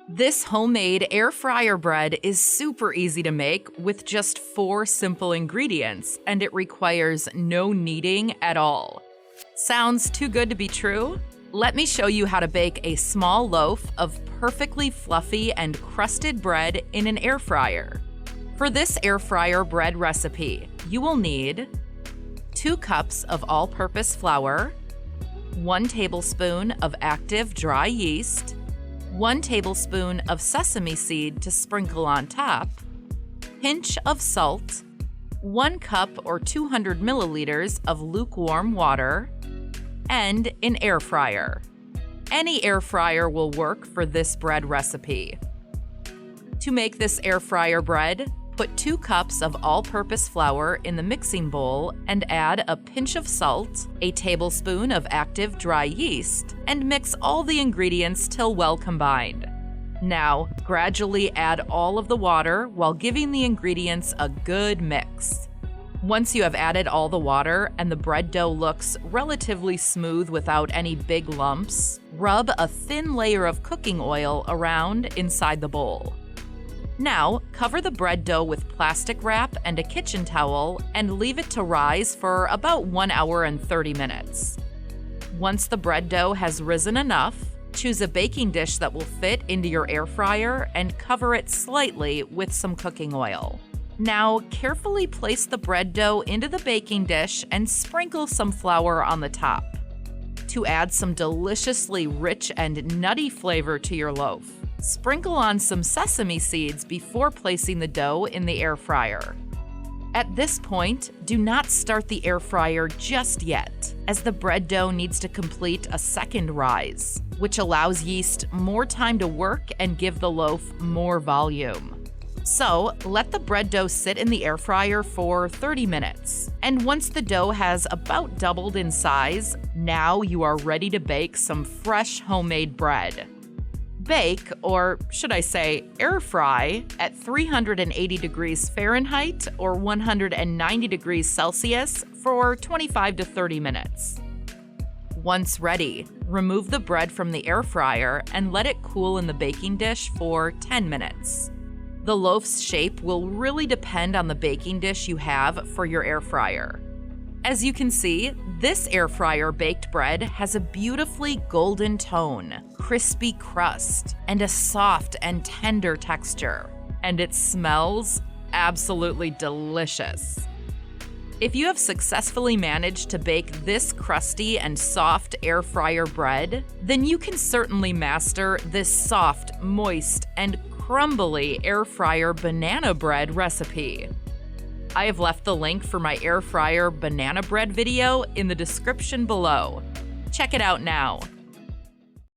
This homemade air fryer bread is super easy to make with just 4 simple ingredients, and it requires no kneading at all. Sounds too good to be true? Let me show you how to bake a small loaf of perfectly fluffy and crusted bread in an air fryer. For this air fryer bread recipe, you will need 2 cups of all-purpose flour, 1 tablespoon of active dry yeast, 1 tablespoon of sesame seed to sprinkle on top, pinch of salt, 1 cup or 200 milliliters of lukewarm water, and an air fryer. Any air fryer will work for this bread recipe. To make this air fryer bread, put 2 cups of all-purpose flour in the mixing bowl and add a pinch of salt, a tablespoon of active dry yeast, and mix all the ingredients till well combined. Now, gradually add all of the water while giving the ingredients a good mix. Once you have added all the water and the bread dough looks relatively smooth without any big lumps, rub a thin layer of cooking oil around inside the bowl. Now, cover the bread dough with plastic wrap and a kitchen towel and leave it to rise for about 1 hour and 30 minutes. Once the bread dough has risen enough, choose a baking dish that will fit into your air fryer and cover it slightly with some cooking oil. Now, carefully place the bread dough into the baking dish and sprinkle some flour on the top to add some deliciously rich and nutty flavor to your loaf. Sprinkle on some sesame seeds before placing the dough in the air fryer. At this point, do not start the air fryer just yet, as the bread dough needs to complete a second rise, which allows yeast more time to work and give the loaf more volume. So, let the bread dough sit in the air fryer for 30 minutes. And once the dough has about doubled in size, now you are ready to bake some fresh homemade bread. Bake, or should I say air fry, at 380 degrees Fahrenheit or 190 degrees Celsius for 25 to 30 minutes. Once ready, remove the bread from the air fryer and let it cool in the baking dish for 10 minutes. The loaf's shape will really depend on the baking dish you have for your air fryer. As you can see, this air fryer baked bread has a beautifully golden tone, crispy crust, and a soft and tender texture. And it smells absolutely delicious. If you have successfully managed to bake this crusty and soft air fryer bread, then you can certainly master this soft, moist, and crumbly air fryer banana bread recipe. I have left the link for my air fryer banana bread video in the description below. Check it out now.